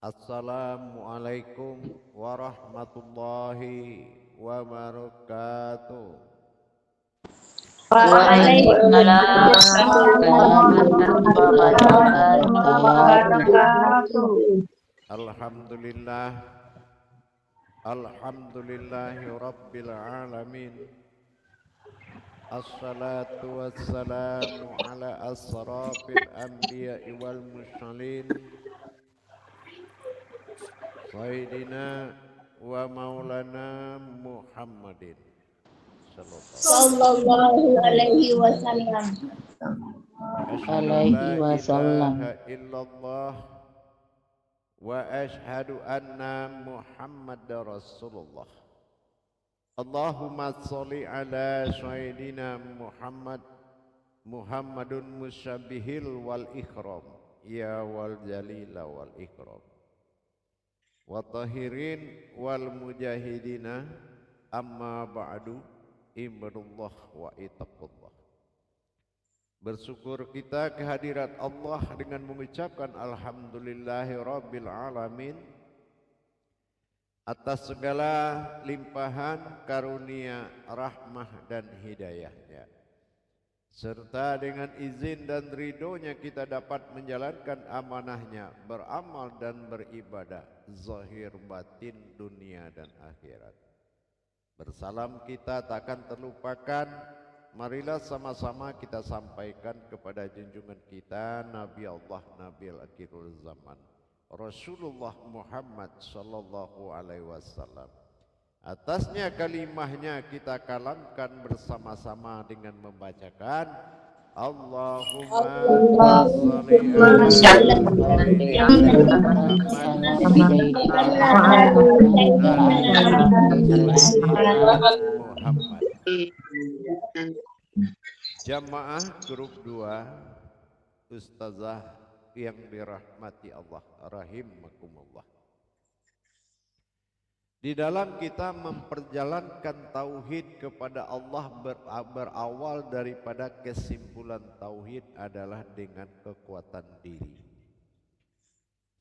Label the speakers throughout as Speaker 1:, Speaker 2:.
Speaker 1: Assalamualaikum warahmatullahi wabarakatuh.
Speaker 2: Waalaikumsalam warahmatullahi wabarakatuh.
Speaker 1: Alhamdulillah, alhamdulillahi rabbil alamin. Assalatu wassalamu ala asrafil anbiya'i wal mursalin Sayyidina wa maulana Muhammadin
Speaker 2: Sallallahu alaihi wasallam.
Speaker 1: Asyhadu an la ilaha illallah wa asyhadu anna Muhammadar Rasulullah. Allahumma sholli ala sayyidina Muhammadun musyabihil wal ikram ya wal jalila wal ikram wa tahirin wal mujahidina amma ba'du ibadullah wa itaqullah. Bersyukur kita kehadirat Allah dengan mengucapkan alhamdulillahi rabbil alamin atas segala limpahan karunia, rahmah dan hidayahnya, serta dengan izin dan ridhonya kita dapat menjalankan amanahnya, beramal dan beribadah zahir batin dunia dan akhirat. Bersalam kita takkan terlupakan. Marilah sama-sama kita sampaikan kepada junjungan kita Nabi Allah, Nabi al-akhirul zaman, Rasulullah Muhammad sallallahu alaihi wasallam. Atasnya kalimahnya kita kalamkan bersama-sama dengan membacakan Allahumma sholli ala Muhammad. Jamaah grup 2 Ustazah yang dirahmati Allah rahimakumullah. Di dalam kita memperjalankan tauhid kepada Allah berawal daripada kesimpulan tauhid adalah dengan kekuatan diri.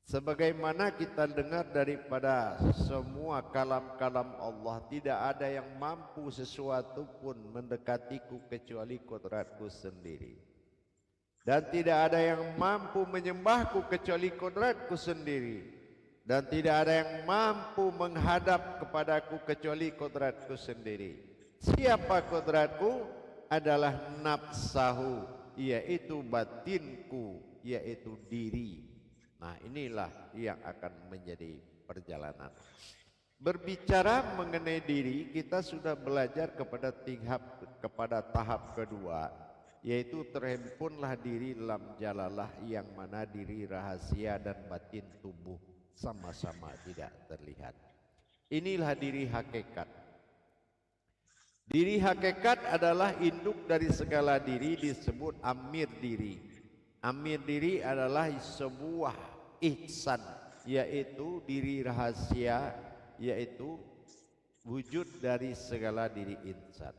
Speaker 1: Sebagaimana kita dengar daripada semua kalam-kalam Allah, tidak ada yang mampu sesuatu pun mendekatiku kecuali kodratku sendiri. Dan tidak ada yang mampu menyembahku kecuali kodratku sendiri. Dan tidak ada yang mampu menghadap kepadaku kecuali kodratku sendiri. Siapa kodratku? Adalah nafsahu, yaitu batinku, yaitu diri. Nah, inilah yang akan menjadi perjalanan. Berbicara mengenai diri, kita sudah belajar kepada tahap kedua, yaitu terhimpunlah diri lam jalalah, yang mana diri rahasia dan batin tubuh sama-sama tidak terlihat. Inilah diri hakikat. Diri hakikat adalah induk dari segala diri, disebut amir diri. Amir diri adalah sebuah ihsan, yaitu diri rahasia, yaitu wujud dari segala diri insan.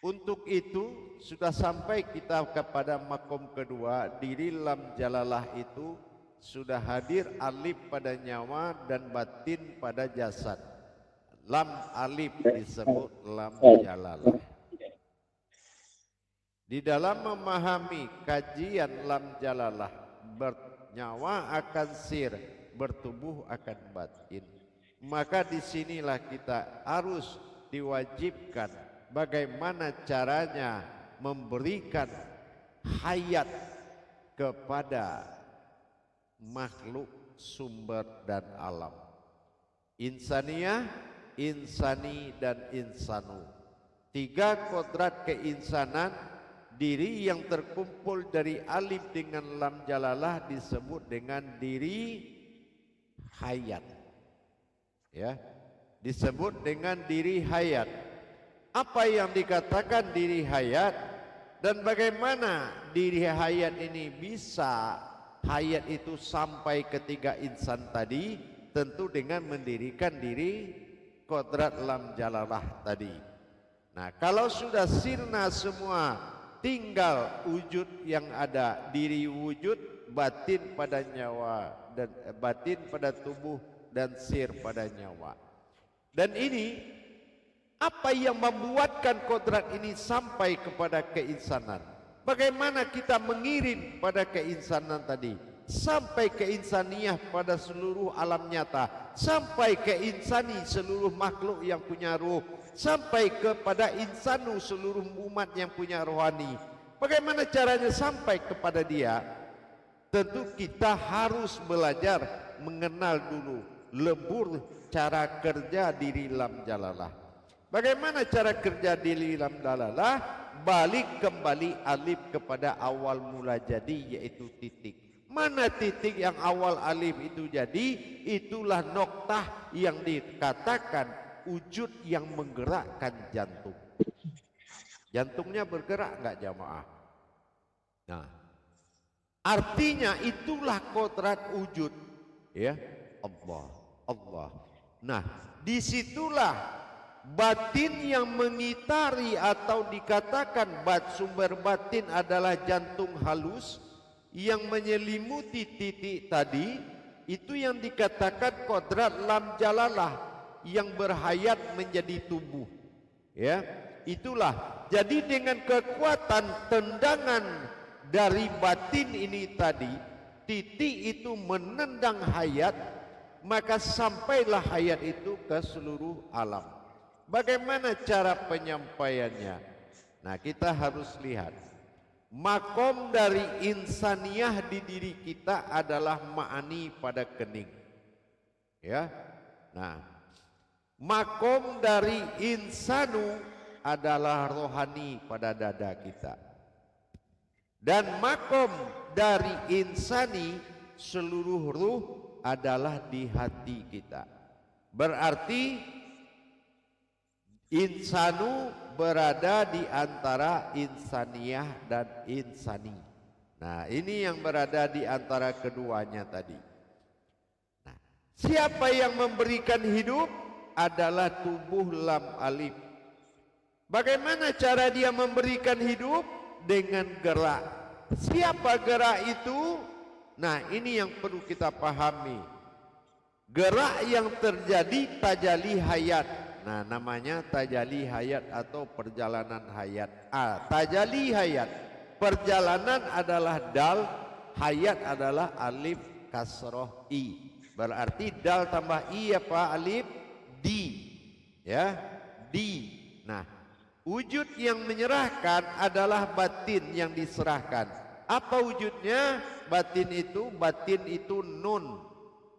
Speaker 1: Untuk itu sudah sampai kita kepada makom kedua, diri lam jalalah itu sudah hadir alif pada nyawa dan batin pada jasad. Lam alif disebut lam jalalah. Di dalam memahami kajian lam jalalah, bernyawa akan sir, bertubuh akan batin, maka disinilah kita harus diwajibkan bagaimana caranya memberikan hayat kepada makhluk sumber dan alam. Insaniyah, insani dan insanu. 3 kodrat keinsanan, diri yang terkumpul dari alif dengan lam jalalah disebut dengan diri hayat. Ya, disebut dengan diri hayat. Apa yang dikatakan diri hayat dan bagaimana diri hayat ini bisa hayat itu sampai ketiga insan tadi? Tentu dengan mendirikan diri kodrat lam jalalah tadi. Nah, kalau sudah sirna semua, tinggal wujud yang ada, diri wujud batin pada nyawa dan batin pada tubuh dan sir pada nyawa. Dan ini apa yang membuatkan kodrat ini sampai kepada keinsanan? Bagaimana kita mengirim pada keinsanan tadi sampai keinsaniah pada seluruh alam nyata, sampai keinsani seluruh makhluk yang punya ruh, sampai kepada insanu seluruh umat yang punya rohani. Bagaimana caranya sampai kepada dia? Tentu kita harus belajar mengenal dulu lebur cara kerja diri lam jalalah. Bagaimana cara kerja diri lam jalalah? Balik kembali alif kepada awal mula jadi, yaitu titik. Mana titik yang awal alif itu jadi? Itulah noktah yang dikatakan wujud yang menggerakkan jantung. Jantungnya bergerak enggak jamaah? Nah, artinya itulah kodrat wujud, ya, Allah, Allah. Nah, disitulah batin yang mengitari atau dikatakan sumber batin adalah jantung halus yang menyelimuti titik tadi, itu yang dikatakan kodrat lam jalalah yang berhayat menjadi tubuh, ya. Itulah, jadi dengan kekuatan tendangan dari batin ini tadi, titik itu menendang hayat, maka sampailah hayat itu ke seluruh alam. Bagaimana cara penyampaiannya? Nah, kita harus lihat makom dari insaniah di diri kita adalah ma'ani pada kening, ya. Nah, makom dari insanu adalah rohani pada dada kita. Dan makom dari insani seluruh ruh adalah di hati kita. Berarti insanu berada di antara insaniyah dan insani. Nah, ini yang berada di antara keduanya tadi. Nah, siapa yang memberikan hidup adalah tubuh lam alif. Bagaimana cara dia memberikan hidup? Dengan gerak. Siapa gerak itu? Nah, ini yang perlu kita pahami. Gerak yang terjadi tajali hayat. Nah, namanya tajali hayat atau perjalanan hayat. Tajali hayat. Perjalanan adalah dal, hayat adalah alif kasroh i. Berarti dal tambah i apa alif? Di. Ya, di. Nah, wujud yang menyerahkan adalah batin yang diserahkan. Apa wujudnya? Batin itu nun,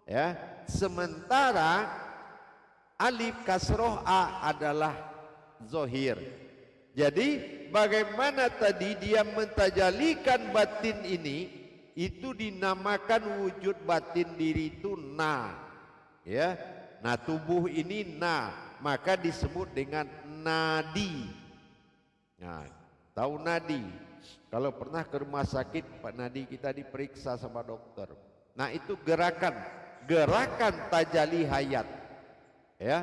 Speaker 1: ya. Sementara alif kasroh a adalah zohir. Jadi bagaimana tadi dia mentajalikan batin ini, itu dinamakan wujud batin diri itu na, ya. Nah, tubuh ini na, maka disebut dengan nadi. Nah, tahu nadi? Kalau pernah ke rumah sakit, Pak Nadi kita diperiksa sama dokter. Nah, itu gerakan tajali hayat, ya.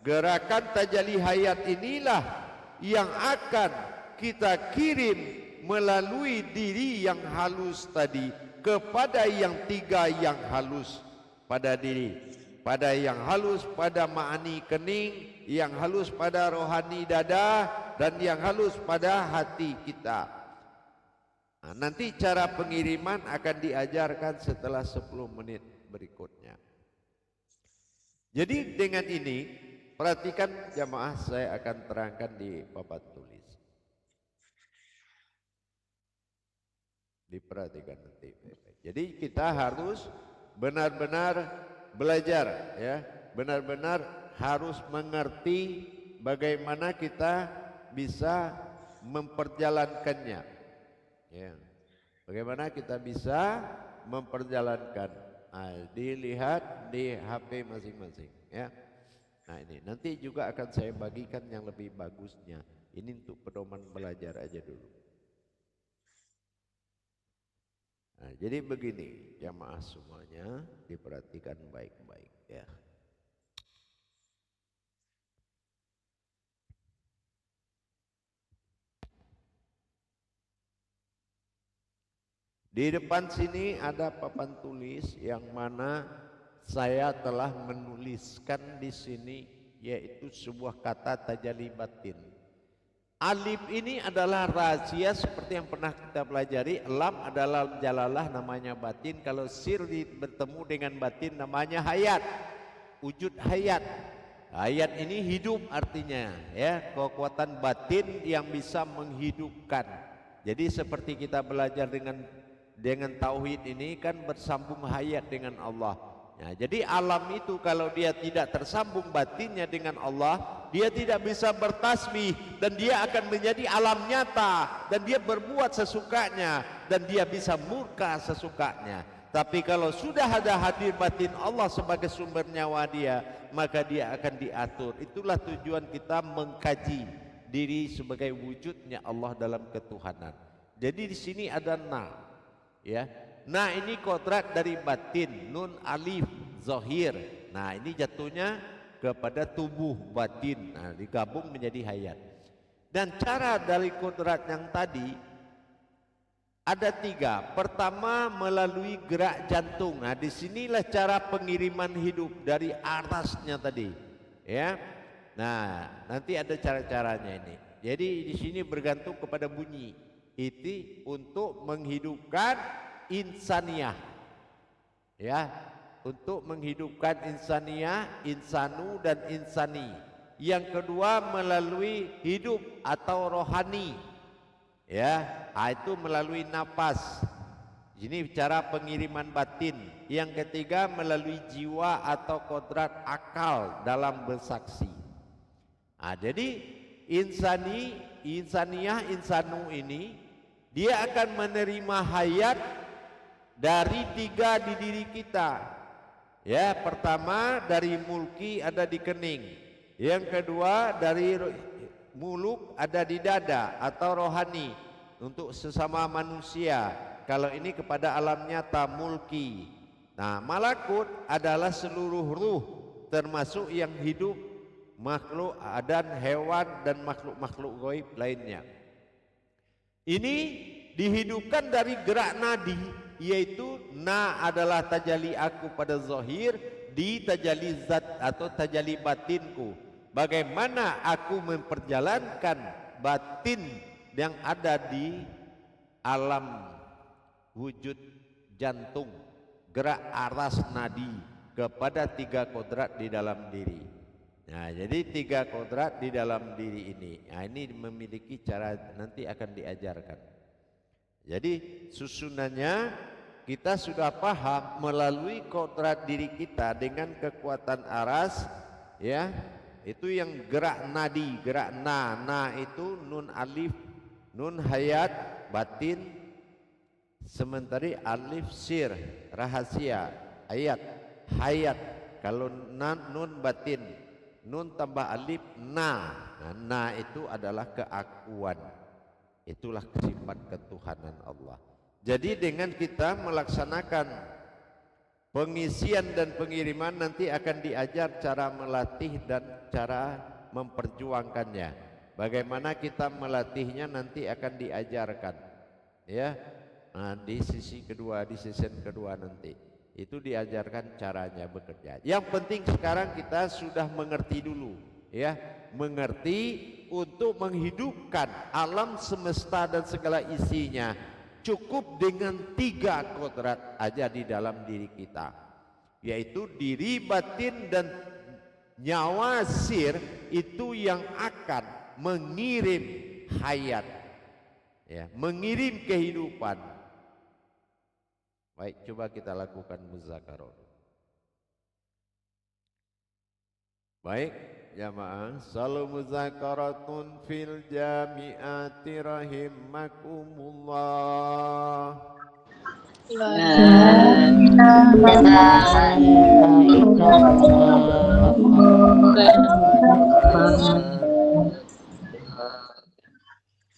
Speaker 1: Gerakan tajali hayat inilah yang akan kita kirim melalui diri yang halus tadi kepada yang tiga yang halus pada diri. Pada yang halus pada ma'ani kening, yang halus pada rohani dada, dan yang halus pada hati kita. Nah, nanti cara pengiriman akan diajarkan setelah 10 menit berikutnya. Jadi dengan ini, perhatikan jamaah, saya akan terangkan di papan tulis. Diperhatikan nanti. Jadi kita harus benar-benar belajar, ya, benar-benar harus mengerti bagaimana kita bisa memperjalankannya, ya. Bagaimana kita bisa memperjalankan. Nah, dilihat di HP masing-masing, ya. Nah, ini nanti juga akan saya bagikan yang lebih bagusnya. Ini untuk pedoman belajar aja dulu. Nah, jadi begini jamaah semuanya, diperhatikan baik-baik, ya. Di depan sini ada papan tulis yang mana saya telah menuliskan di sini, yaitu sebuah kata tajalli batin. Alif ini adalah rahasia seperti yang pernah kita pelajari. Lam adalah jalalah, namanya batin. Kalau sir bertemu dengan batin namanya hayat, wujud hayat. Hayat ini hidup artinya, ya, kekuatan batin yang bisa menghidupkan. Jadi seperti kita belajar dengan tauhid ini kan bersambung hayat dengan Allah. Nah, jadi alam itu kalau dia tidak tersambung batinnya dengan Allah, dia tidak bisa bertasbih, dan dia akan menjadi alam nyata, dan dia berbuat sesukanya, dan dia bisa murka sesukanya. Tapi kalau sudah ada hadir batin Allah sebagai sumber nyawa dia, maka dia akan diatur. Itulah tujuan kita mengkaji diri sebagai wujudnya Allah dalam ketuhanan. Jadi di sini ada na, ya. Nah, ini kodrat dari batin, nun alif zahir. Nah, ini jatuhnya kepada tubuh batin. Nah, digabung menjadi hayat. Dan cara dari kodrat yang tadi ada 3. Pertama, melalui gerak jantung. Nah, disinilah cara pengiriman hidup dari atasnya tadi, ya. Nah, nanti ada cara-caranya ini. Jadi di sini bergantung kepada bunyi. Itu untuk menghidupkan insaniyah, ya, untuk menghidupkan insaniyah, insanu dan insani. Yang kedua melalui hidup atau rohani, ya, itu melalui nafas. Ini cara pengiriman batin. Yang ketiga melalui jiwa atau kodrat akal dalam bersaksi. Nah, jadi insaniyah, insanu ini dia akan menerima hayat dari 3 di diri kita. Ya, pertama dari mulki ada di kening. Yang kedua dari muluk ada di dada atau rohani untuk sesama manusia. Kalau ini kepada alam nyata mulki. Nah, malakut adalah seluruh ruh termasuk yang hidup, makhluk dan hewan dan makhluk-makhluk gaib lainnya. Ini dihidupkan dari gerak nadi, yaitu na adalah tajalli aku pada zahir, di tajalli zat atau tajalli batinku. Bagaimana aku memperjalankan batin yang ada di alam wujud jantung, gerak aras nadi kepada 3 kodrat di dalam diri. Nah, jadi 3 kodrat di dalam diri ini. Nah, ini memiliki cara, nanti akan diajarkan. Jadi susunannya kita sudah paham melalui kodrat diri kita dengan kekuatan aras, ya. Itu yang gerak nadi, gerak na itu nun alif, nun hayat batin, sementara alif sir rahasia, ayat hayat. Kalau nun batin, nun tambah alif na. Nah, itu adalah keakuan. Itulah sifat ketuhanan Allah. Jadi dengan kita melaksanakan pengisian dan pengiriman, nanti akan diajar cara melatih dan cara memperjuangkannya. Bagaimana kita melatihnya nanti akan diajarkan, ya. Nah, di sisi kedua, di season kedua nanti itu diajarkan caranya bekerja. Yang penting sekarang kita sudah mengerti dulu, ya, mengerti untuk menghidupkan alam semesta dan segala isinya. Cukup dengan 3 kodrat aja di dalam diri kita, yaitu diri batin dan nyawa sir, itu yang akan mengirim hayat, ya, mengirim kehidupan. Baik, coba kita lakukan muzakarah. Baik, jamaah, salu muzakaratun fil jami'ati rahimakumullah.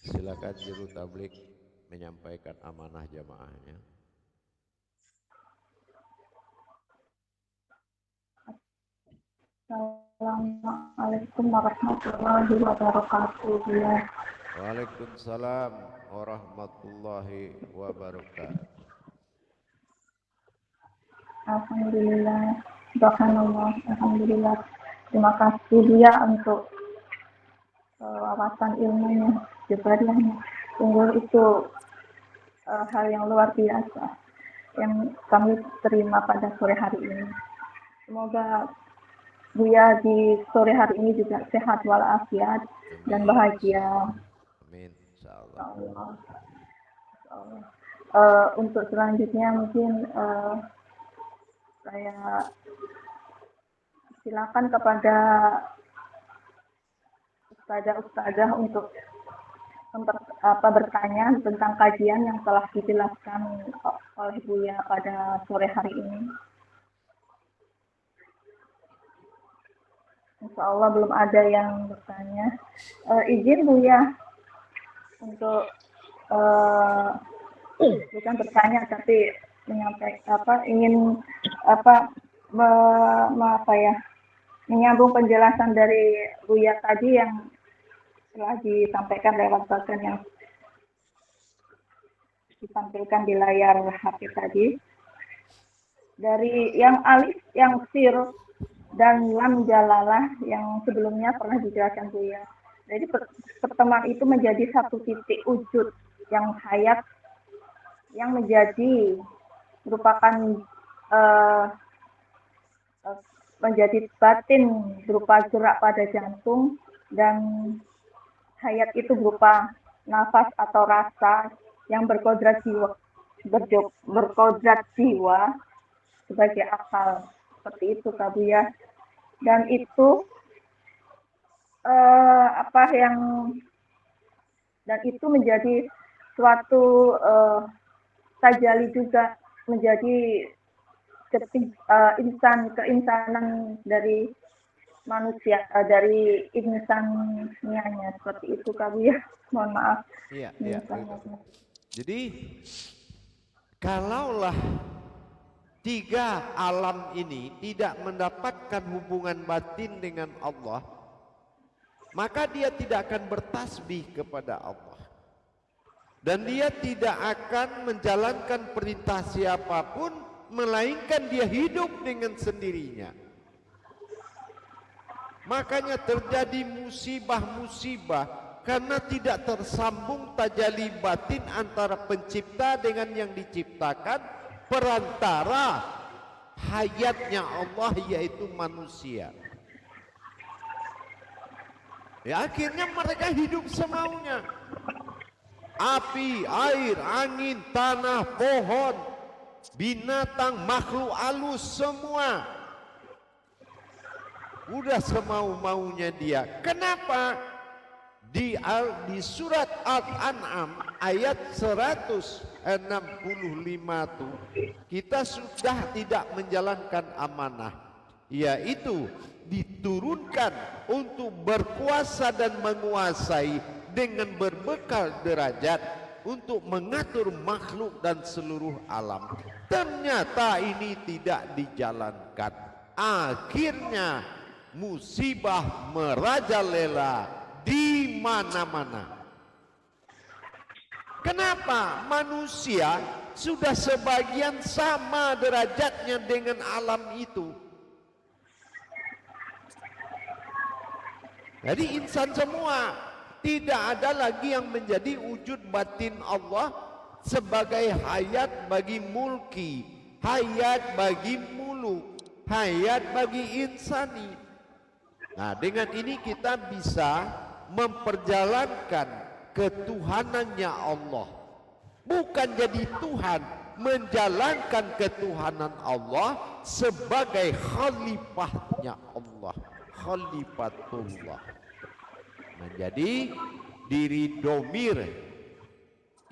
Speaker 1: Silakan juru tablik menyampaikan amanah jamaahnya.
Speaker 2: Assalamualaikum warahmatullahi wabarakatuh.
Speaker 1: Waalaikumsalam warahmatullahi wabarakatuh.
Speaker 2: Alhamdulillah, subhanallah, alhamdulillah. Terima kasih dia untuk wawasan ilmunya, jabariahnya. Sungguh itu hal yang luar biasa yang kami terima pada sore hari ini. Semoga Buya di sore hari ini juga sehat walafiat dan
Speaker 1: Amin.
Speaker 2: bahagia.
Speaker 1: Amin. Insyaallah.
Speaker 2: Allah. Allah. Untuk selanjutnya mungkin saya silakan kepada ustazah untuk bertanya tentang kajian yang telah dijelaskan oleh Buya pada sore hari ini. Insya Allah belum ada yang bertanya. Izin Buya untuk bukan bertanya tapi menyampaikan ingin menyambung penjelasan dari Buya tadi yang telah disampaikan lewat bagian yang ditampilkan di layar HP tadi. Dari yang alif, yang sir, dan lam jalalah yang sebelumnya pernah dijelaskan Buya. Jadi pertemuan itu menjadi satu titik wujud yang hayat, yang merupakan menjadi batin berupa gerak pada jantung, dan hayat itu berupa nafas atau rasa yang berkodrat jiwa sebagai akal, seperti itu Kak Buya. Dan itu dan itu menjadi suatu tajali juga, menjadi keinsanan dari manusia, dari insanianya, seperti itu Kak Buya. Mohon maaf.
Speaker 1: Iya. Jadi kalaulah tiga alam ini tidak mendapatkan hubungan batin dengan Allah, maka dia tidak akan bertasbih kepada Allah, dan dia tidak akan menjalankan perintah siapapun, melainkan dia hidup dengan sendirinya. Makanya terjadi musibah-musibah karena tidak tersambung tajalli batin antara pencipta dengan yang diciptakan, perantara hayatnya Allah yaitu manusia. Ya, akhirnya mereka hidup semaunya. Api, air, angin, tanah, pohon, binatang, makhluk halus, semua udah semau-maunya dia. Kenapa? Di surat Al-An'am ayat 165 tuh kita sudah tidak menjalankan amanah, yaitu diturunkan untuk berkuasa dan menguasai dengan berbekal derajat untuk mengatur makhluk dan seluruh alam. Ternyata ini tidak dijalankan. Akhirnya musibah merajalela di mana-mana. Kenapa? Manusia sudah sebagian sama derajatnya dengan alam itu. Jadi insan semua, tidak ada lagi yang menjadi wujud batin Allah sebagai hayat bagi mulki, hayat bagi muluk, hayat bagi insani. Nah, dengan ini kita bisa memperjalankan ketuhanannya Allah. Bukan jadi Tuhan, menjalankan ketuhanan Allah sebagai khalifahnya Allah, khalifatullah. Menjadi diri domir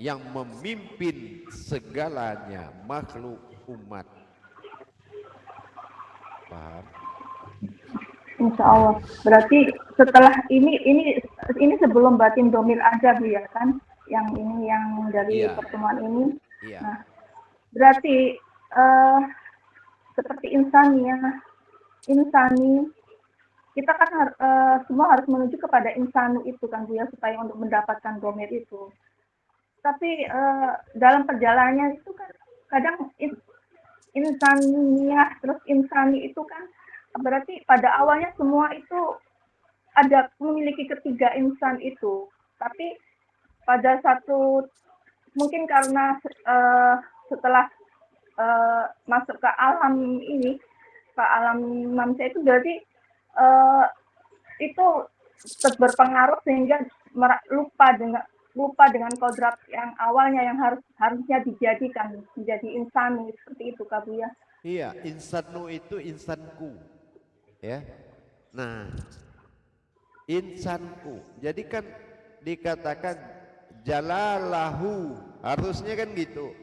Speaker 1: yang memimpin segalanya makhluk umat. Paham?
Speaker 2: Insya Allah. Berarti setelah ini sebelum batin domir aja Bu ya kan? Yang ini yang dari pertemuan ini.
Speaker 1: Iya.
Speaker 2: Nah, berarti seperti insani, kita kan semua harus menuju kepada insanu itu kan Bu ya, supaya untuk mendapatkan domir itu. Tapi dalam perjalanannya itu kan kadang insaniah terus insani itu kan berarti pada awalnya semua itu ada memiliki ketiga insan itu, tapi pada satu mungkin karena setelah masuk ke alam ini, ke alam manusia itu berarti uh, itu berpengaruh sehingga lupa dengan kodrat yang awalnya yang harusnya dijadikan menjadi insani seperti itu Kak Buya.
Speaker 1: Iya, insanu itu insanku, ya. Nah, insanku. Jadi kan dikatakan jalalahu, harusnya kan gitu.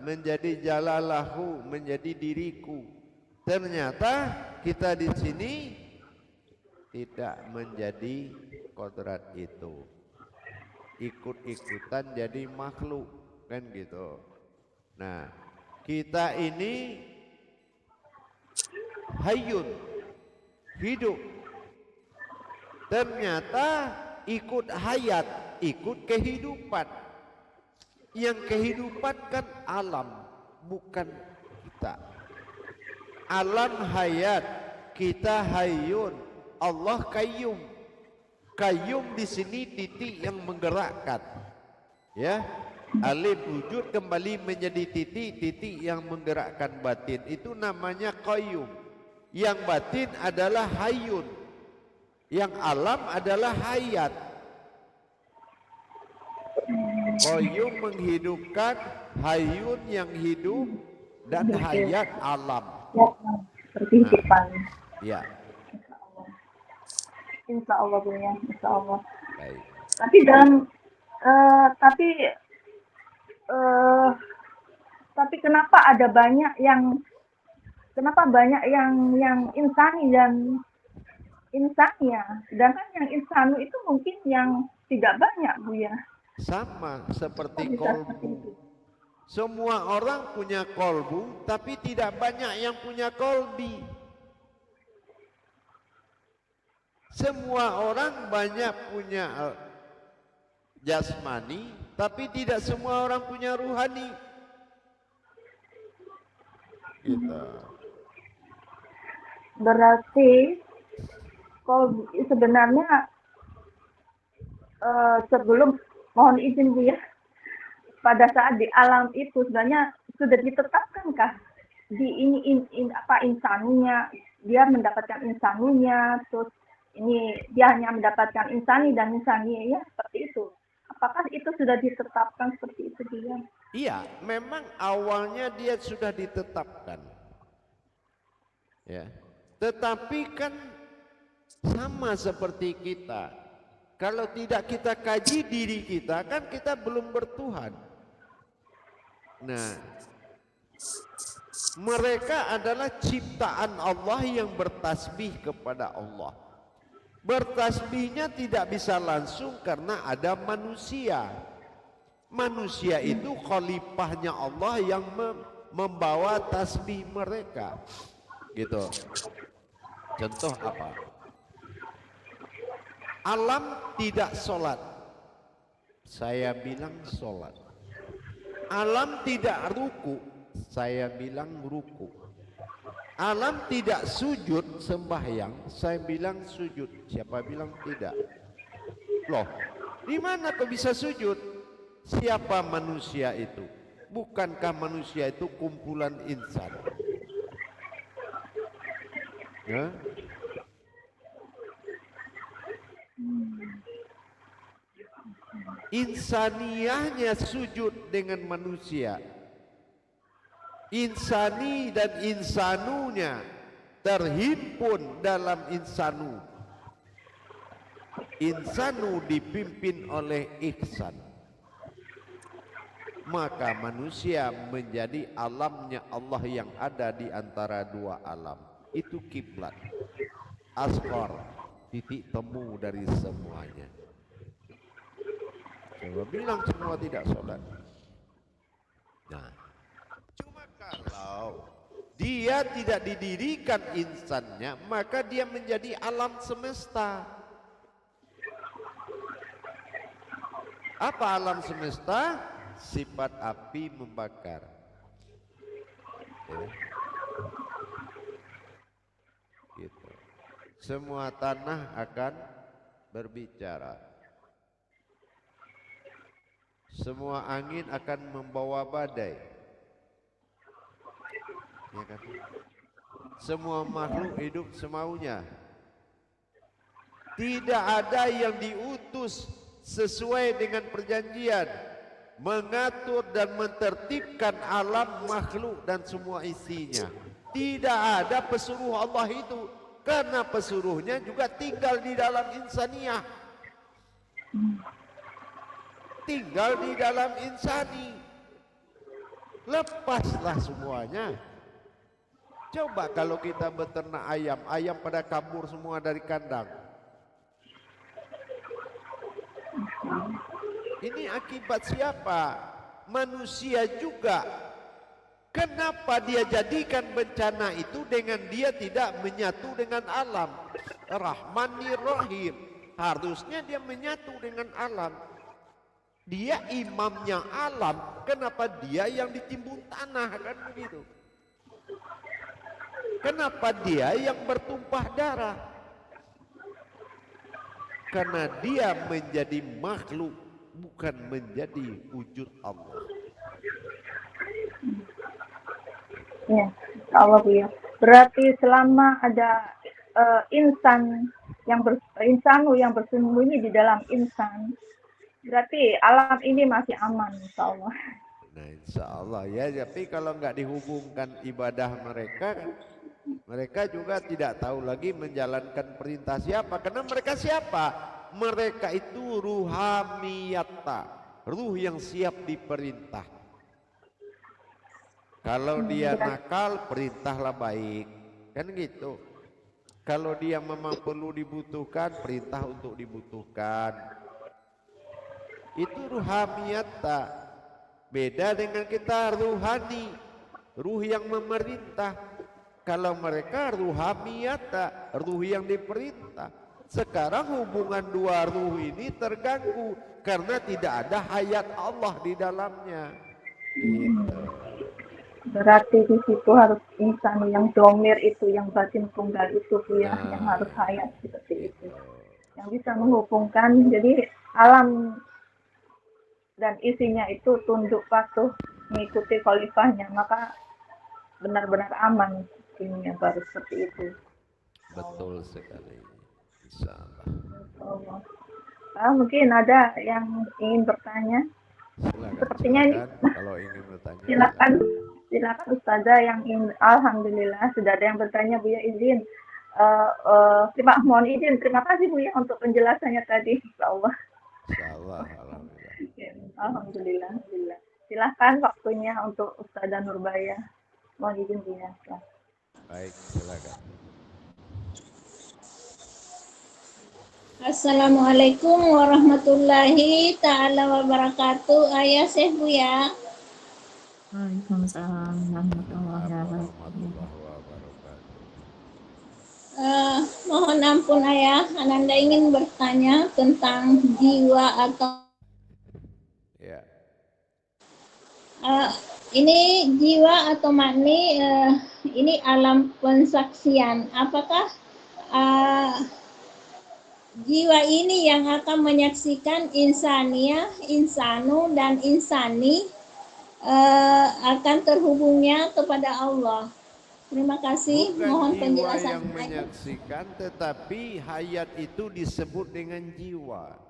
Speaker 1: Menjadi jalalahu, menjadi diriku. Ternyata kita di sini tidak menjadi kodrat itu, ikut-ikutan jadi makhluk kan gitu. Nah, kita ini hayyun, hidup, ternyata ikut hayat, ikut kehidupan. Yang kehidupan kan alam, bukan kita. Alam hayat, kita hayyun, Allah kayyum. Kayyum di sini titik yang menggerakkan, ya. Alif wujud kembali menjadi titik yang menggerakkan batin, itu namanya qayyum. Yang batin adalah hayyun, yang alam adalah hayat. Qayyum menghidupkan, hayyun yang hidup, dan hayat alam.
Speaker 2: Kehidupan.
Speaker 1: Ya.
Speaker 2: Insya Allah Buya, Insya Allah.
Speaker 1: Baik.
Speaker 2: Tapi kenapa ada banyak yang insani dan insania, sedangkan yang insanu itu mungkin yang tidak banyak Buya.
Speaker 1: Sama seperti kolbu. Semua orang punya kolbu, tapi tidak banyak yang punya kolbi. Semua orang banyak punya jasmani, tapi tidak semua orang punya ruhani. Gitu.
Speaker 2: Berarti sebenarnya sebelum, mohon izin Bu ya, pada saat di alam itu sebenarnya sudah ditetapkankah di insaninya, dia mendapatkan insaninya, terus ini dia hanya mendapatkan insani dan insaninya, seperti itu. Apakah itu sudah ditetapkan seperti itu dia?
Speaker 1: Iya, memang awalnya dia sudah ditetapkan. Ya. Tetapi kan sama seperti kita. Kalau tidak kita kaji diri kita, kan kita belum bertuhan. Nah, mereka adalah ciptaan Allah yang bertasbih kepada Allah. Bertasbihnya tidak bisa langsung karena ada manusia. Manusia itu khalifahnya Allah yang membawa tasbih mereka. Gitu. Contoh apa? Alam tidak sholat, saya bilang sholat. Alam tidak ruku, saya bilang ruku. Alam tidak sujud sembahyang, saya bilang sujud. Siapa bilang tidak? Loh, di mana kau bisa sujud? Siapa manusia itu? Bukankah manusia itu kumpulan insan? Ya? Insaniahnya sujud dengan manusia. Insani dan insanunya terhimpun dalam insanu. Insanu dipimpin oleh ihsan. Maka manusia menjadi alamnya Allah yang ada di antara dua alam. Itu kiblat. Asghar, titik temu dari semuanya. Coba bilang semua tidak sholat. Nah, cuma kalau dia tidak didirikan insannya, maka dia menjadi alam semesta. Apa alam semesta? Sifat api membakar. Ya. Gitu. Semua tanah akan berbicara. Semua angin akan membawa badai. Ya kan? Semua makhluk hidup semaunya. Tidak ada yang diutus sesuai dengan perjanjian mengatur dan mentertibkan alam makhluk dan semua isinya. Tidak ada pesuruh Allah itu, karena pesuruhnya juga tinggal di dalam insaniyah, tinggal di dalam insani. Lepaslah semuanya. Coba kalau kita beternak ayam, ayam pada kabur semua dari kandang. Ini akibat siapa? Manusia juga. Kenapa dia jadikan bencana itu dengan dia tidak menyatu dengan alam? Rahmanir Rahim. Harusnya dia menyatu dengan alam. Dia imamnya alam. Kenapa dia yang ditimbun tanah, kan begitu? Kenapa dia yang bertumpah darah? Karena dia menjadi makhluk, bukan menjadi wujud Allah.
Speaker 2: Ya, Allah Bu ya. Berarti selama ada insanu yang bersembunyi di dalam insan, berarti alam ini masih aman, insya Allah.
Speaker 1: Nah, insya Allah ya. Tapi kalau nggak dihubungkan ibadah mereka, kan mereka juga tidak tahu lagi menjalankan perintah siapa. Karena mereka siapa? Mereka itu ruhamiyata, ruh yang siap diperintah. Kalau dia nakal, perintahlah baik, kan gitu. Kalau dia memang perlu dibutuhkan, perintah untuk dibutuhkan. Itu ruhamiyata. Beda dengan kita ruhani, ruh yang memerintah. Kalau mereka ruhamiyata, ruh yang diperintah. Sekarang hubungan dua ruh ini terganggu karena tidak ada hayat Allah di dalamnya. Gitu.
Speaker 2: Berarti di situ harus insan yang domir itu, yang batin tunggal itu ya, yang harus hayat seperti itu. Yang bisa menghubungkan, jadi alam dan isinya itu tunduk patuh mengikuti khalifahnya, maka benar-benar aman ininya baru seperti itu.
Speaker 1: Betul sekali. Insya Allah.
Speaker 2: Mungkin ada yang ingin bertanya.
Speaker 1: Silakan,
Speaker 2: Sepertinya
Speaker 1: silakan. Kalau ingin bertanya.
Speaker 2: Silakan Ustazah yang ingin. Alhamdulillah sudah ada yang bertanya Bu ya, izin. Mohon izin. Terima kasih Bu ya untuk penjelasannya tadi. Insya Allah.
Speaker 1: Insya Allah. Alhamdulillah.
Speaker 2: Alhamdulillah. Silakan waktunya untuk Ustazah Nurbaya. Mohon izin Bu ya.
Speaker 1: Baik, silakan.
Speaker 3: Assalamualaikum warahmatullahi ta'ala wabarakatuh. Ayah Syekh Bu ya.
Speaker 4: Waalaikumsalam warahmatullahi wabarakatuh.
Speaker 3: Mohon ampun Ayah, Ananda ingin bertanya tentang jiwa atau
Speaker 1: Ya.
Speaker 3: Ini jiwa atau makni, ini alam pensaksian. Apakah jiwa ini yang akan menyaksikan insania, insanu, dan insani akan terhubungnya kepada Allah? Terima kasih.
Speaker 1: Bukan
Speaker 3: Mohon
Speaker 1: jiwa
Speaker 3: penjelasan
Speaker 1: yang menyaksikan, tetapi hayat itu disebut dengan jiwa.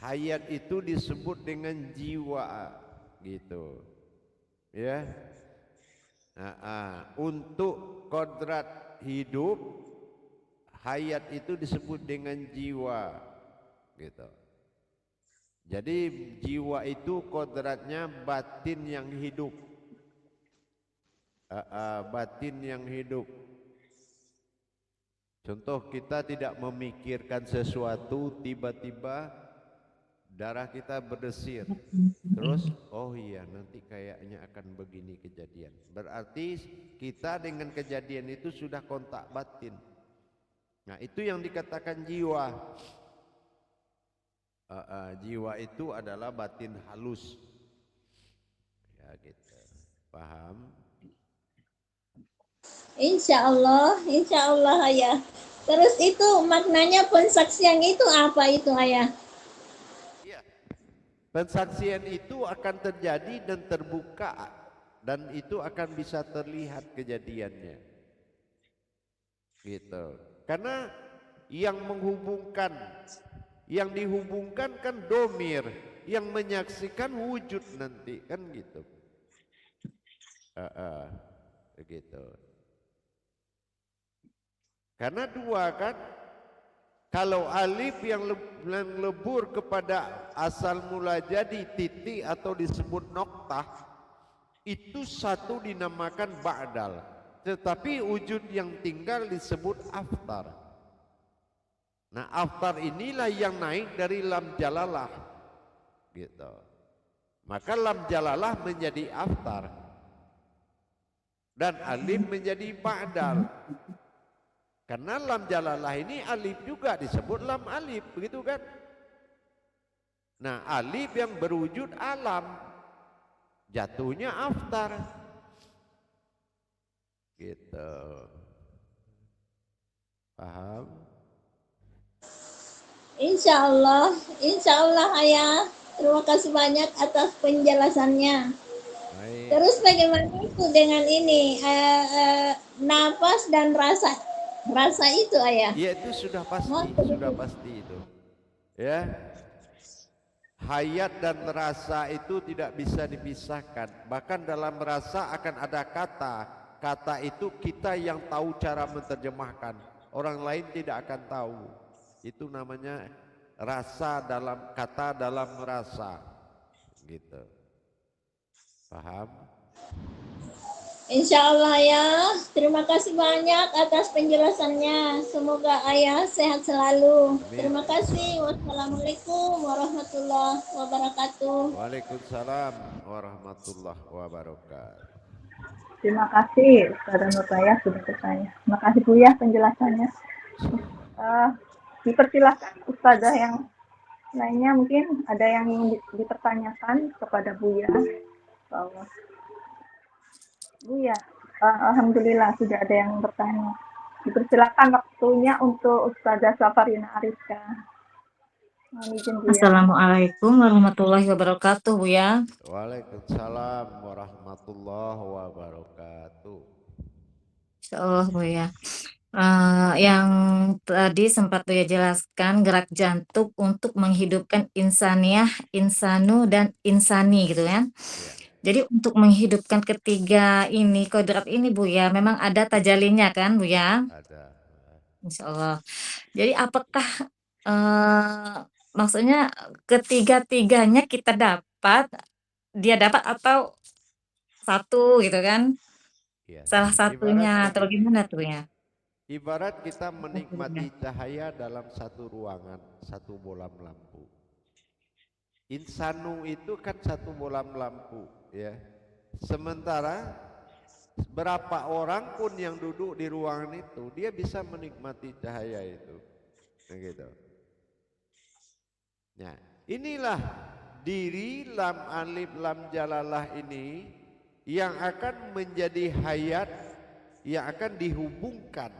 Speaker 1: Hayat itu disebut dengan jiwa, gitu. Ya. Untuk kodrat hidup, hayat itu disebut dengan jiwa, gitu. Jadi jiwa itu kodratnya batin yang hidup. Batin yang hidup. Contoh, kita tidak memikirkan sesuatu, tiba-tiba darah kita berdesir. Terus, oh iya nanti kayaknya akan begini kejadian. Berarti kita dengan kejadian itu sudah kontak batin. Nah, itu yang dikatakan jiwa. Jiwa itu adalah batin halus. Ya gitu. Paham?
Speaker 3: Insya Allah ayah. Terus itu maknanya pensaksian itu apa itu ayah?
Speaker 1: Iya. Pensaksian itu akan terjadi dan terbuka, dan itu akan bisa terlihat kejadiannya. Gitu. Karena yang menghubungkan, yang dihubungkan kan domir, yang menyaksikan wujud nanti kan gitu. Begitu. Karena dua kan, kalau alif yang lebur kepada asal mula jadi titik atau disebut noktah, itu satu dinamakan ba'dal, tetapi wujud yang tinggal disebut aftar. Nah, aftar inilah yang naik dari lam jalalah gitu. Maka lam jalalah menjadi aftar dan alif menjadi ba'dal. Karena lam jalalah ini alif juga disebut lam alif, begitu kan? Nah, alif yang berwujud alam jatuhnya aftar. Gitu. Paham?
Speaker 3: Insya Allah ayah. Terima kasih banyak atas penjelasannya.
Speaker 1: Baik.
Speaker 3: Terus bagaimana itu dengan ini nafas dan rasa itu ayah?
Speaker 1: Ya itu sudah pasti itu. Ya. Hayat dan rasa itu tidak bisa dipisahkan. Bahkan dalam rasa akan ada kata. Kata itu kita yang tahu cara menerjemahkan. Orang lain tidak akan tahu. Itu namanya rasa dalam kata dalam rasa. Gitu. Paham?
Speaker 3: Insya Allah ya. Terima kasih banyak atas penjelasannya. Semoga ayah sehat selalu.
Speaker 1: Amin.
Speaker 3: Terima kasih. Wassalamualaikum warahmatullahi wabarakatuh.
Speaker 1: Waalaikumsalam warahmatullahi wabarakatuh.
Speaker 2: Terima kasih Ustazah Nuraya sudah bertanya. Terima kasih Buya penjelasannya. Dipersilakan Ustazah yang lainnya, mungkin ada yang dipertanyakan kepada Buya. Buya, alhamdulillah sudah ada yang bertanya. Dipersilakan waktunya untuk Ustazah Safarina Ariska.
Speaker 4: Assalamualaikum warahmatullahi wabarakatuh, Buya.
Speaker 1: Waalaikumsalam warahmatullahi wabarakatuh.
Speaker 4: Insyaallah, Buya. Yang tadi sempat Buya jelaskan gerak jantung untuk menghidupkan insaniah, insanu, dan insani gitu kan.
Speaker 1: Ya.
Speaker 4: Jadi untuk menghidupkan ketiga ini, kodrat ini Buya, memang ada tajalinya kan Buya?
Speaker 1: Ada.
Speaker 4: Insyaallah. Jadi apakah maksudnya ketiga-tiganya kita dapat, dia dapat atau satu gitu kan?
Speaker 1: Ya.
Speaker 4: Salah satunya
Speaker 1: Ibarat
Speaker 4: atau
Speaker 1: begini.
Speaker 4: gimana tuh ya?
Speaker 1: Ibarat kita menikmati cahaya dalam satu ruangan, satu bolam lampu. Insanu itu kan satu bolam lampu, ya. Sementara berapa orang pun yang duduk di ruangan itu, dia bisa menikmati cahaya itu. Begitu. Nah, inilah diri lam alif lam jalalah ini yang akan menjadi hayat, yang akan dihubungkan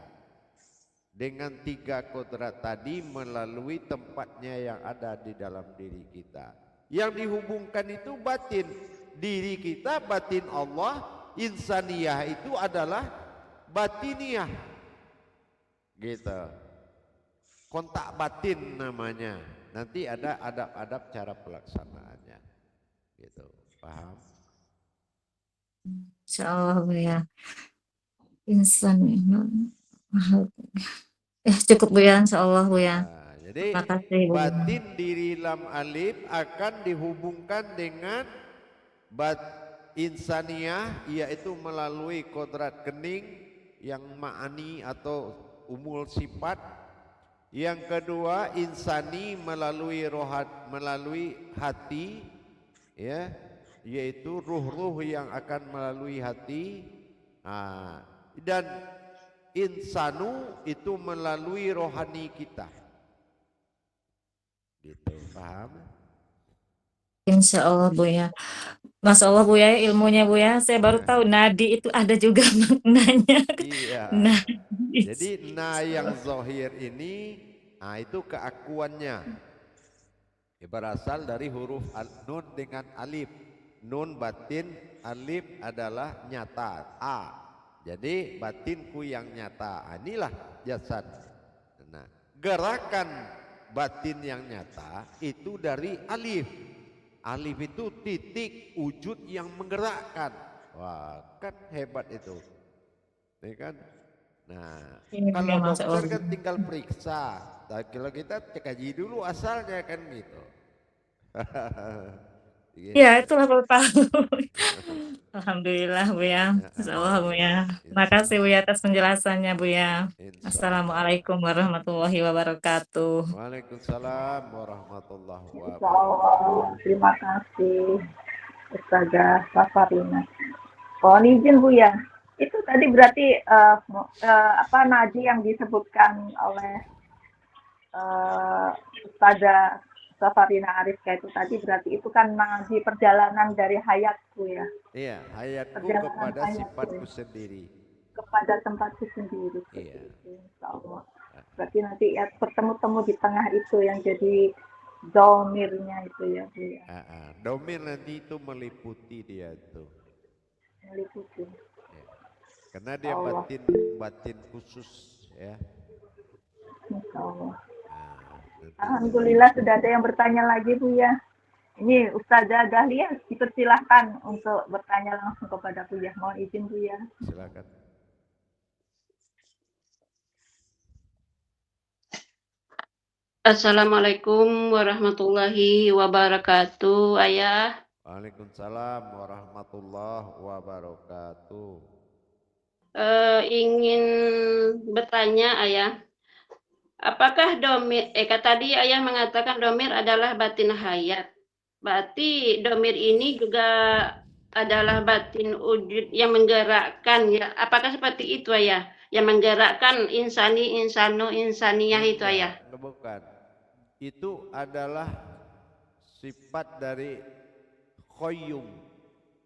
Speaker 1: dengan tiga kodrat tadi melalui tempatnya yang ada di dalam diri kita. Yang dihubungkan itu batin, diri kita batin Allah, insaniyah itu adalah batiniyah, gitu. Kontak batin namanya. Nanti ada adab-adab cara pelaksanaannya, gitu. Paham?
Speaker 4: Insyaallah Buya. Insan. Cukup Buya, insyaallah Buya.
Speaker 1: Nah, jadi
Speaker 4: Terima kasih Buya.
Speaker 1: batin diri lam alif akan dihubungkan dengan insaniyah, yaitu melalui kodrat kening yang ma'ani atau umul sifat. Yang kedua insani melalui melalui hati, ya, yaitu ruh-ruh yang akan melalui hati. Dan insanu itu melalui rohani kita, gitu. Paham?
Speaker 4: Insya Allah Bu ya. Masya Allah Bu ya, ilmunya Bu ya. Saya baru tahu nadi itu ada juga maknanya.
Speaker 1: Iya.
Speaker 4: Nadi.
Speaker 1: Jadi yang zohir ini, itu keakuannya. Berasal dari huruf nun dengan alif. Nun batin, alif adalah nyata, A. Jadi batinku yang nyata, inilah jasad. Nah, gerakan batin yang nyata itu dari alif. Alif itu titik wujud yang menggerakkan. Wah, kan hebat itu. Ya kan? Nah,
Speaker 4: Iya,
Speaker 1: kalau
Speaker 4: Masya Allah.
Speaker 1: dokter kan tinggal periksa. Tapi kalau kita kaji dulu asalnya kan gitu. Gitu.
Speaker 4: Ya, itulah baru tahu. Alhamdulillah Bu ya. Insya Allah Bu ya. Terima
Speaker 1: Insya
Speaker 4: kasih Bu ya atas penjelasannya Bu ya.
Speaker 1: Insya Allah.
Speaker 4: Assalamualaikum warahmatullahi wabarakatuh.
Speaker 1: Waalaikumsalam warahmatullahi
Speaker 2: Insya
Speaker 1: wabarakatuh.
Speaker 2: Allah. Terima kasih Ustazah Safarina. Mohon izin Bu ya. Itu tadi berarti nadi yang disebutkan oleh Ustazah Safarina Arifka itu tadi berarti itu kan nadi perjalanan dari hayatku ya.
Speaker 1: Iya, hayatku
Speaker 2: Perjalanan
Speaker 1: kepada
Speaker 2: hayatku
Speaker 1: sifatku
Speaker 2: ya.
Speaker 1: sendiri.
Speaker 2: Kepada tempatku sendiri.
Speaker 1: Iya.
Speaker 2: Insya Allah. Berarti nanti ya bertemu-temu di tengah itu yang jadi domirnya itu ya Bu ya.
Speaker 1: Domir nanti itu meliputi dia tuh.
Speaker 2: Meliputi.
Speaker 1: Ya. Karena dia
Speaker 2: Allah.
Speaker 1: batin khusus ya.
Speaker 2: Insya Allah.
Speaker 1: Nanti
Speaker 2: Alhamdulillah sudah ada yang bertanya lagi Bu ya. Ini Ustazah Dahlia dipersilahkan untuk bertanya langsung kepada Bu ya. Mohon izin Bu ya.
Speaker 1: silakan.
Speaker 5: Assalamualaikum warahmatullahi wabarakatuh, Ayah.
Speaker 1: Waalaikumsalam warahmatullahi wabarakatuh.
Speaker 5: Ingin bertanya, Ayah. Apakah domir, tadi Ayah mengatakan domir adalah batin hayat. Berarti domir ini juga adalah batin wujud yang menggerakkan ya. Apakah seperti itu Ayah? Yang menggerakkan insani, insanu, insaniyah itu Ayah?
Speaker 1: Bukan. Itu adalah sifat dari qayyum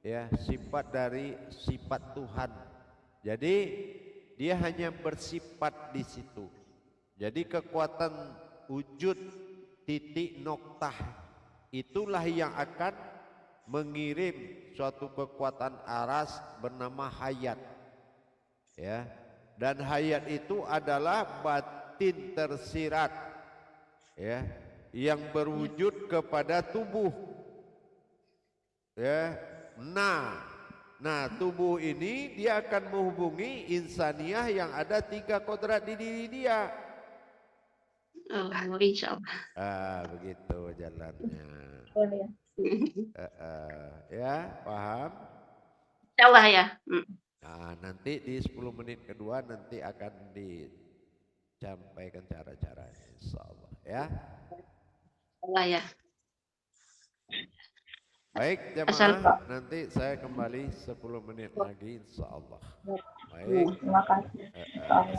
Speaker 1: ya, sifat dari sifat Tuhan. Jadi dia hanya bersifat di situ. Jadi kekuatan wujud titik noktah itulah yang akan mengirim suatu kekuatan aras bernama hayat ya. Dan hayat itu adalah batin tersirat ya, yang berwujud kepada tubuh ya. Nah tubuh ini dia akan menghubungi insaniyah yang ada 3 kodrat di diri dia.
Speaker 5: Oh, insya Allah.
Speaker 1: Begitu jalannya.
Speaker 2: Ya.
Speaker 1: Ya, paham?
Speaker 5: Insya Allah ya.
Speaker 1: Nanti di 10 menit kedua nanti akan disampaikan cara-caranya, insya Allah ya.
Speaker 5: Allah ya.
Speaker 1: Baik jemaah, nanti saya kembali 10 menit lagi insya Allah. Baik.
Speaker 2: Terima kasih.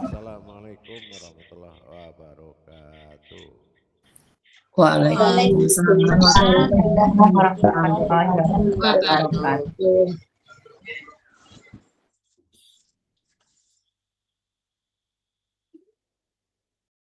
Speaker 1: Assalamualaikum warahmatullahi wabarakatuh.
Speaker 6: Waalaikumsalam warahmatullahi wabarakatuh.